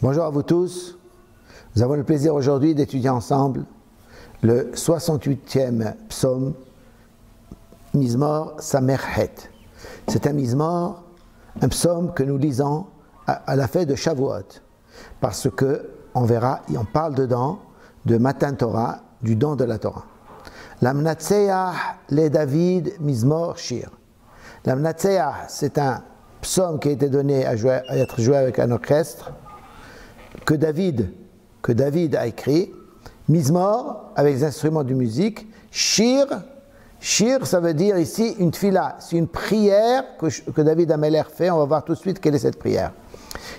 Bonjour à vous tous. Nous avons le plaisir aujourd'hui d'étudier ensemble le 68e psaume, Mizmor Samerhet. C'est un Mizmor, un psaume que nous lisons à la fête de Shavuot, parce que on verra, on parle dedans de Matan Torah, du don de la Torah. L'Amnatseah le David Mizmor Shir. L'Amnatseah, c'est un psaume qui a été donné à être joué avec un orchestre que David a écrit. Mizmor, avec les instruments de musique. Shir, ça veut dire ici une tfila, c'est une prière que David Ameler fait. On va voir tout de suite quelle est cette prière.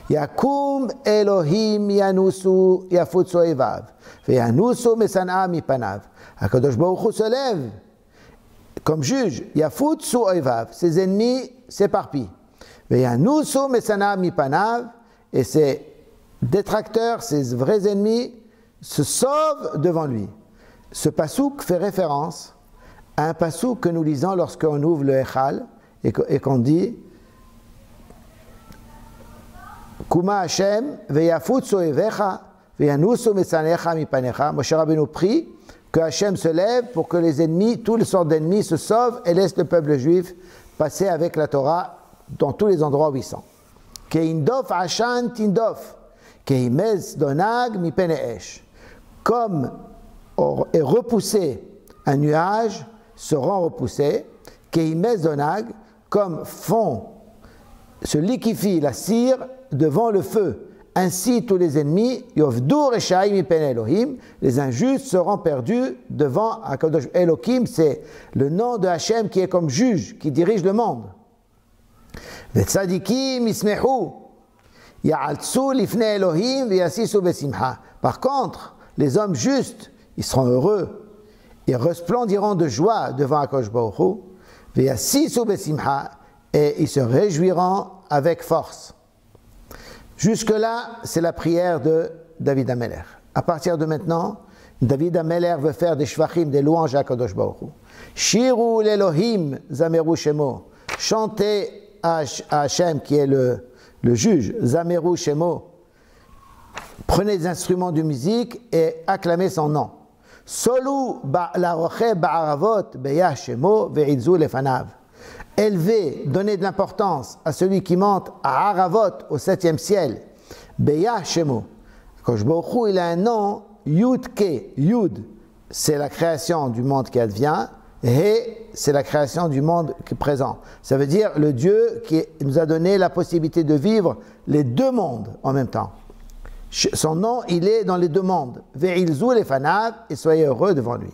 Yakum Elohim Yanusu Yafutsu Evav Yanusu Mesana Mipanav. Akadosh Baruch Hu se lève comme juge. Yafutsu Evav, ses ennemis s'éparpillent. Yanusu Mesana Mipanav, et ses détracteurs, ses vrais ennemis, se sauvent devant lui. Ce pasouk fait référence à un pasouk que nous lisons lorsqu'on ouvre le Echal et qu'on dit Kuma Hashem veyafutsu evecha veyanusu mesanecha mipanecha. Moshe Rabbeinu prie que Hashem se lève pour que les ennemis, toutes les sortes d'ennemis se sauvent et laissent le peuple juif passer avec la Torah dans tous les endroits où ils sont. Keindof ashan tindof keimez donag mipeneesh. Comme est repoussé un nuage, seront repoussés, keimez donag, comme se liquéfie la cire devant le feu. Ainsi tous les ennemis, yovdur eshaï mipen Elohim, les injustes seront perdus devant Akadosh. Elohim, c'est le nom de Hachem qui est comme juge, qui dirige le monde. Vetzadikim ismehu ya'altsu lifne Elohim v'yasisu besimha. Par contre, les hommes justes, ils seront heureux, ils resplendiront de joie devant Akadosh Baruch Hu, v'yasisu besimha, et ils se réjouiront avec force. Jusque-là, c'est la prière de David Ameler. À partir de maintenant, David Ameler veut faire des shvachim, des louanges à Akadosh Baruch Hu. Shiru l'Elohim zameru shemo. Chantez à Hachem, qui est le juge, zameru shemo. Prenez des instruments de musique et acclamez son nom. Solu la'roche ba'aravot beyah shemo ve'idzu lefanav. Élevé, donner de l'importance à celui qui monte à Haravot, au 7e ciel. Beyah Shemo. Akadosh Baruch Hu, il a un nom, Yud Ke. Yud, c'est la création du monde qui advient, et c'est la création du monde qui est présent. Ça veut dire le Dieu qui nous a donné la possibilité de vivre les deux mondes en même temps. Son nom, il est dans les deux mondes. Ve'ilzu lefanav, et soyez heureux devant lui.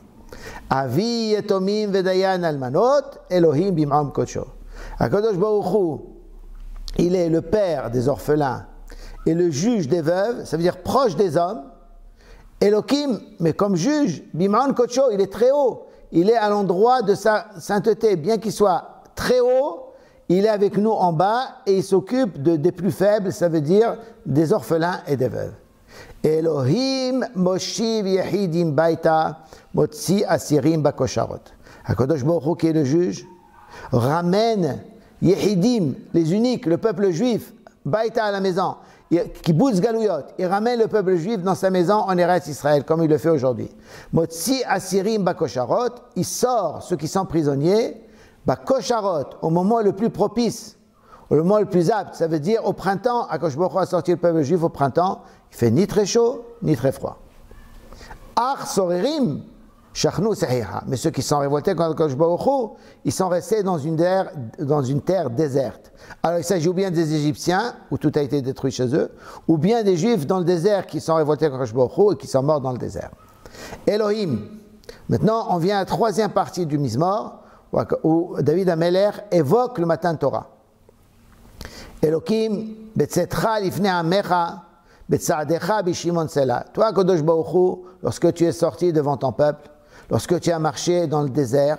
Avi yetomim vedayan almanot Elohim bim'am kodsho. Akadosh Baruch Hu, il est le père des orphelins et le juge des veuves, ça veut dire proche des hommes. Elohim, mais comme juge, bim'am kodsho, il est très haut, il est à l'endroit de sa sainteté, bien qu'il soit très haut, il est avec nous en bas et il s'occupe des plus faibles, ça veut dire des orphelins et des veuves. Elohim moshiv yehidim baita motzi asirim bakosharot. Akadosh Baruch Hu, qui est le juge, ramène yehidim, les uniques, le peuple juif, baita à la maison, kibbutz galuyot, il ramène le peuple juif dans sa maison en Eretz Israël, comme il le fait aujourd'hui. Motzi asirim bakosharot, il sort ceux qui sont prisonniers, bakosharot, au moment le plus propice, au moment le plus apte, ça veut dire au printemps. Akadosh Baruch Hu a sorti le peuple juif au printemps, il fait ni très chaud, ni très froid. Ar sorerim, shachnu sehiha. Mais ceux qui sont révoltés contre Akadosh Baruch Hu, ils sont restés dans une terre déserte. Alors il s'agit ou bien des Égyptiens, où tout a été détruit chez eux, ou bien des Juifs dans le désert qui sont révoltés contre Akadosh Baruch Hu et qui sont morts dans le désert. Elohim. Maintenant, on vient à la troisième partie du Mizmor, où David Ameler évoque le Matan Torah. Elohim, betzetra lifne amecha, betzaadecha bishimon sela. Toi, Kadosh Baruch Hu, lorsque tu es sorti devant ton peuple, lorsque tu as marché dans le désert,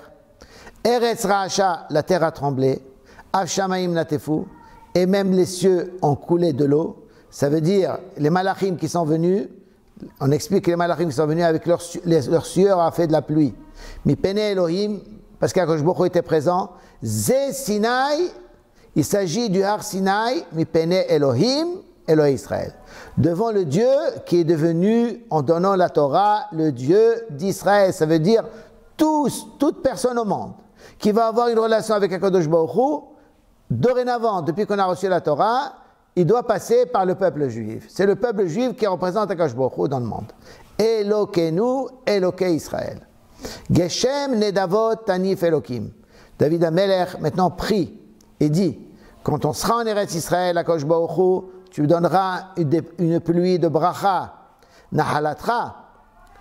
Eretz Ra'asha, la terre a tremblé, Avshamaim natefu, et même les cieux ont coulé de l'eau. Ça veut dire, les malachim qui sont venus, on explique que les malachim qui sont venus avec leur sueur a fait de la pluie. Mi pene Elohim, parce qu'Akadosh Baruch Hu était présent, Ze Sinai, il s'agit du Har Sinai, mi pene Elohim, Elohei Israël. Devant le Dieu qui est devenu, en donnant la Torah, le Dieu d'Israël. Ça veut dire toute personne au monde qui va avoir une relation avec Akadosh Baruch Hu, dorénavant, depuis qu'on a reçu la Torah, il doit passer par le peuple juif. C'est le peuple juif qui représente Akadosh Baruch Hu dans le monde. Elokeinu, Elokei Israël. Geshem Nedavot Tanif Elokim. David HaMelech maintenant prie et dit, quand on sera en Eretz Israël, Akadosh Baruch Hu, tu donneras une pluie de bracha, Nahalatra,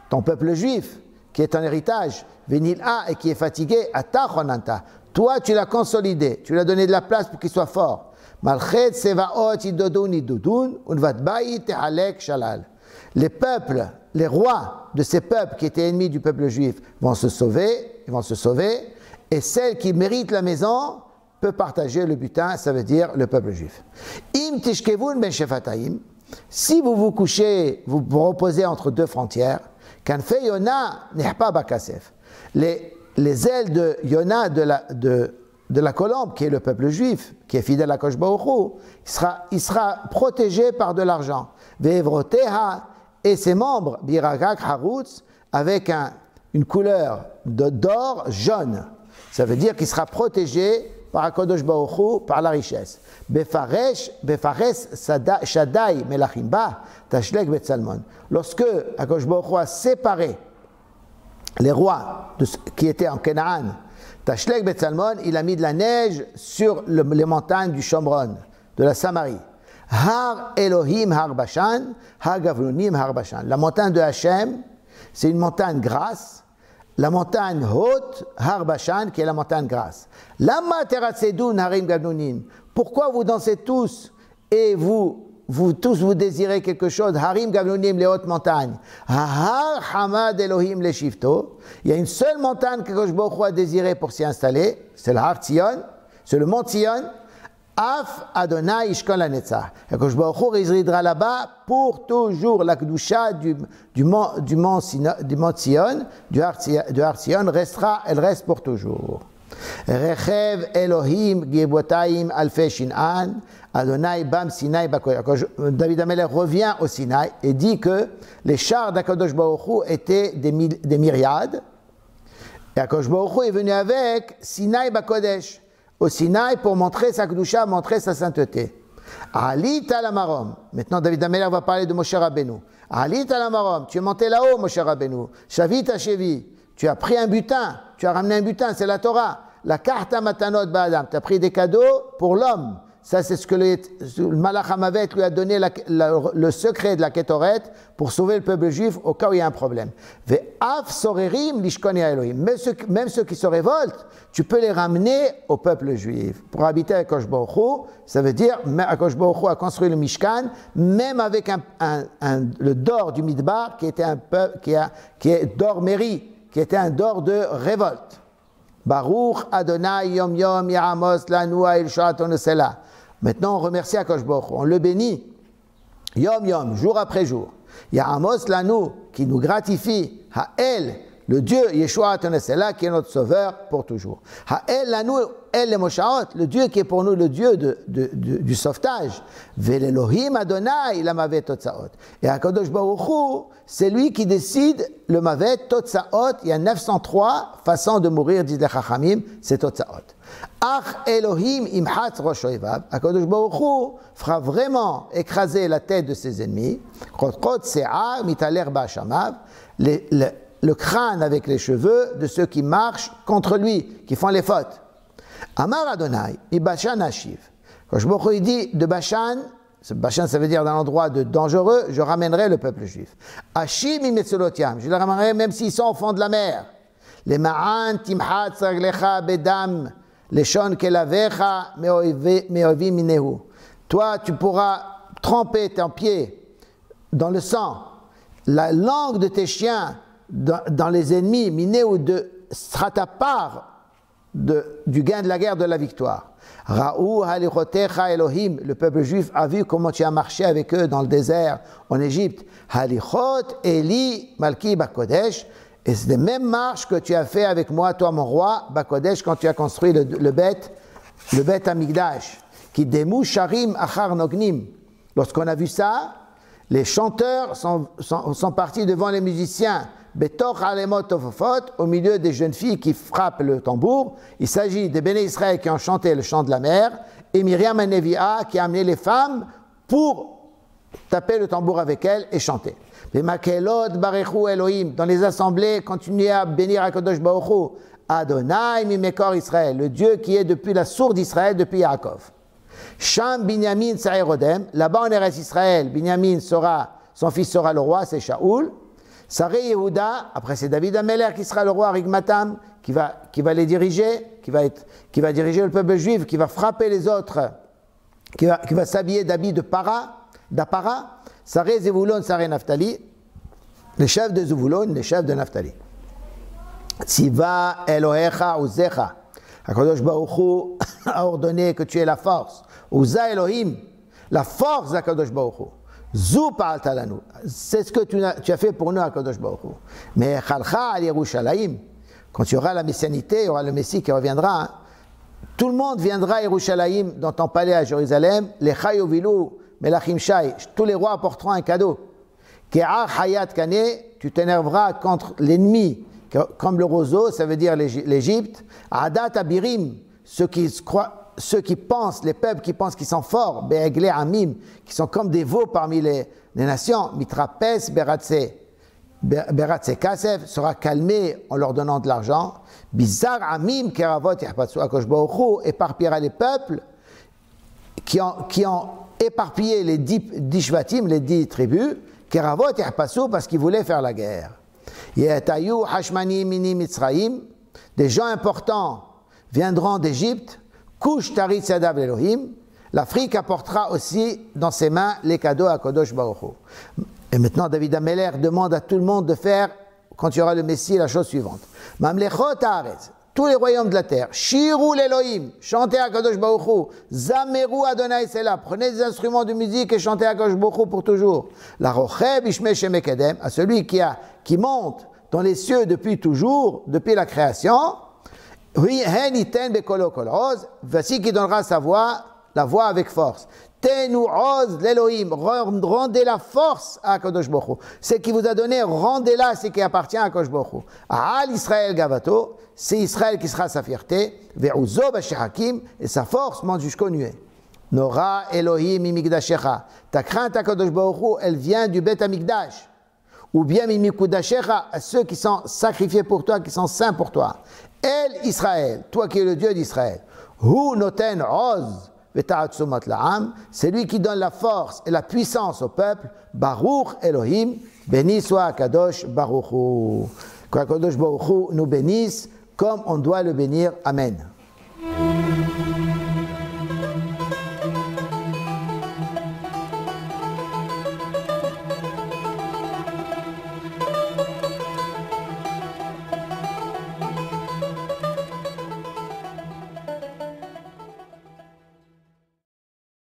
ton peuple juif, qui est un héritage, Venil'a, et qui est fatigué, Atachonanta. Toi, tu l'as consolidé, tu lui as donné de la place pour qu'il soit fort. Malchet Sevaot Idodun Idudun, Unvatbaï Tehalek Shalal. Les peuples, les rois de ces peuples qui étaient ennemis du peuple juif vont se sauver, et celle qui mérite la maison peut partager le butin, ça veut dire le peuple juif. Im tishkevun ben shefataim, si vous vous couchez, vous vous reposez entre deux frontières, kanfe Yona nehpa bakasef. Les ailes de Yona de la colombe, qui est le peuple juif, qui est fidèle à Kosh Baruch Hu, il sera protégé par de l'argent. Ve'evroteha, et ses membres, biragak harutz, avec une couleur d'or jaune. Ça veut dire qu'il sera protégé par Akadosh Baruch Hu, par la richesse. Befares Shaddai Melachimba, Tashlek Betsalmon. Lorsque Akadosh Baruch Hu a séparé les rois qui étaient en Canaan, Tashlek Betsalmon, il a mis de la neige sur les montagnes du Shomron, de la Samarie. Har Elohim Har Bashan, Har Gavlunim Har Bashan. La montagne de Hachem, c'est une montagne grasse. La montagne haute, Har Bashan, qui est la montagne grasse. Lama teratsedun harim gavlunim. Pourquoi vous dansez tous et vous tous vous désirez quelque chose? Harim gavlunim, les hautes montagnes. Har Hamad Elohim le Shifto. Il y a une seule montagne que Akadosh Baruch Hu a désiré pour s'y installer. C'est le Har Tzion, c'est le mont Tzion. Af Adonai Ishkon Lanetzah. Akadosh Baruch Hu résidera là-bas pour toujours. La kedusha du mont Tzion, du Har Tzion, elle reste pour toujours. Rechev Elohim Gebotaim Alfe Shin'an Adonai Bam Sinai Bakodesh. David HaMelech revient au Sinaï et dit que les chars d'Akadosh Baruch Hu étaient des myriades. Et Akadosh Baruch Hu est venu avec Sinai Bakodesh au Sinaï pour montrer sa kedusha, montrer sa sainteté. Ali Talamarom. Maintenant, David HaMelech va parler de Moshe Rabbeinu. Ali Talamarom, tu es monté là-haut, Moshe Rabbeinu. Shavit Hashevi, tu as pris un butin, tu as ramené un butin, c'est la Torah. La Karta Matanot Ba'adam, tu as pris des cadeaux pour l'homme. Ça, c'est ce que le Malach HaMavet lui a donné le secret de la Kétoret pour sauver le peuple juif au cas où il y a un problème. Ve'af sorerim lishkoni Elohim. Même ceux qui se révoltent, tu peux les ramener au peuple juif. Pour habiter avec Akadosh Baruch Hu, ça veut dire Akadosh Baruch Hu a construit le Mishkan, même avec le dor du Midbar, qui était qui est dor Méri, qui était un dor de révolte. Baruch Adonai Yom Yom Ya'amos Lanu Ha'il Shoat Onosela. Maintenant, on remercie Akadosh Baruch Hu, on le bénit, Yom Yom, jour après jour. Ya'amos Lanu, qui nous gratifie, Ha'el, le Dieu Yeshua Tonesela, qui est notre sauveur pour toujours. Ha'el Lanu, El Moshaot, le Dieu qui est pour nous le Dieu du sauvetage. Ve'Elohim Adonai, la Mavet Totsaot. Et Akadosh Baruch Hu, c'est lui qui décide le Mavet Totsaot. Il y a 903 façons de mourir, disent les Chachamim, c'est Totsaot. Ach Elohim imhatz rosh oivav. Akadosh Baruch Hu fera vraiment écraser la tête de ses ennemis. Kotkot se'ah mitaler ba'ashamav. Le crâne avec les cheveux de ceux qui marchent contre lui, qui font les fautes. Amar Adonai, mi Bashan Ashiv. Quand je me dit de Bashan, Bashan ça veut dire d'un endroit de dangereux, je ramènerai le peuple juif. Ashiv mi Metzelotiam, je les ramènerai même s'ils sont au fond de la mer. Les Ma'an timhatz raglecha bedam, les shon kelavecha me'ovi minehu. Toi, tu pourras tremper ton pied dans le sang, la langue de tes chiens dans les ennemis, minehu sera ta part du gain de la guerre, de la victoire. Ra'u halichotecha Elohim, le peuple juif a vu comment tu as marché avec eux dans le désert en Égypte. Halichot Eli Malki Bakodesh, et c'est les mêmes marches que tu as fait avec moi, toi mon roi, Bakodesh, quand tu as construit le Bet Amigdash, qui demu sharim achar nognim, Lorsqu'on a vu ça, les chanteurs sont partis devant les musiciens, Betoch Alemot Tofofot, au milieu des jeunes filles qui frappent le tambour. Il s'agit des Béné Israël qui ont chanté le chant de la mer, et Myriam Nevia qui a amené les femmes pour taper le tambour avec elles et chanter. Les Makelot Barechu Elohim, dans les assemblées, continuaient à bénir Akadosh Baruch Hu, Adonai Mimekor Israël, le Dieu qui est depuis la source d'Israël, depuis Yaakov. Sham Binyamin Saïrodem, là-bas en Eretz Israël, Binyamin son fils sera le roi, c'est Shaoul. Saré Yehuda, après c'est David Ameler qui sera le roi Rigmatam, qui va les diriger, qui va diriger le peuple juif, qui va frapper les autres, qui va s'habiller d'habits d'Apara. Saré Zevulon, Saré Naphtali, les chefs de Zevulon, les chefs de Naphtali. Tziva Elohecha Uzecha, HaKadosh Baruch Hu a ordonné que tu aies la force. Uza Elohim, la force d'HaKadosh Baruch Hu. Zou pa'alta lanu. C'est ce que tu as fait pour nous, HaKadosh Baruch Hu. Mais Chalcha al Yerushalayim, quand il y aura la messianité, il y aura le Messie qui reviendra, hein, tout le monde viendra à Yerushalayim, dans ton palais à Jérusalem, les Chayovilu, Melachim Shai, tous les rois apporteront un cadeau. Ke'ar Hayat Kane, tu t'énerveras contre l'ennemi, comme le roseau, ça veut dire l'Égypte. Adat Abirim, ceux qui pensent, les peuples qui pensent qu'ils sont forts, Be'egle Amim, qui sont comme des veaux parmi les nations, Mitrapes Beratse Kasef, sera calmé en leur donnant de l'argent. Bizar Amim, Keravot Yahpatsu Akosh Baruch Hu, éparpillera les peuples qui ont éparpillé les 10 Shvatim, les 10 tribus, Keravot Yahpatsu, parce qu'ils voulaient faire la guerre. Yetayu Hashmani Mini Mitzraim, des gens importants viendront d'Égypte. Kush Tarit Yadav Elohim, l'Afrique apportera aussi dans ses mains les cadeaux à Kadosh Baruch Hu. Et maintenant, David Ameler demande à tout le monde de faire, quand il y aura le Messie, la chose suivante. Mamlechot Haaretz, tous les royaumes de la terre, Shiru l'Elohim, chantez à Kadosh Baruch Hu, Zameru Adonai Sela, prenez des instruments de musique et chantez à Kadosh Baruch Hu pour toujours. La Rocheb Ishmeh Shemekedem, à celui qui monte dans les cieux depuis toujours, depuis la création. Oui, voici qui donnera sa voix, la voix avec force. Tenu oz l'Elohim, rendez la force à Kadosh Baruch Hu. Ce qui vous a donné, rendez-la, ce qui appartient à Kadosh Baruch Hu. Al Israël Gavato, c'est Israël qui sera sa fierté. Ve'uzo b'shechakim, et sa force monte jusqu'au nuée. Nora Elohim imigdashecha. Ta crainte à Kadosh Baruch Hu, elle vient du Bet Amikdash. Ou bien mimikudashecha, à ceux qui sont sacrifiés pour toi, qui sont saints pour toi. El Israël, toi qui es le Dieu d'Israël. Hu noten oz v'ta'atzumot la'am, c'est lui qui donne la force et la puissance au peuple. Baruch Elohim, béni soit Kadosh Baruch Hu. Que Kadosh Baruch Hu nous bénisse comme on doit le bénir. Amen.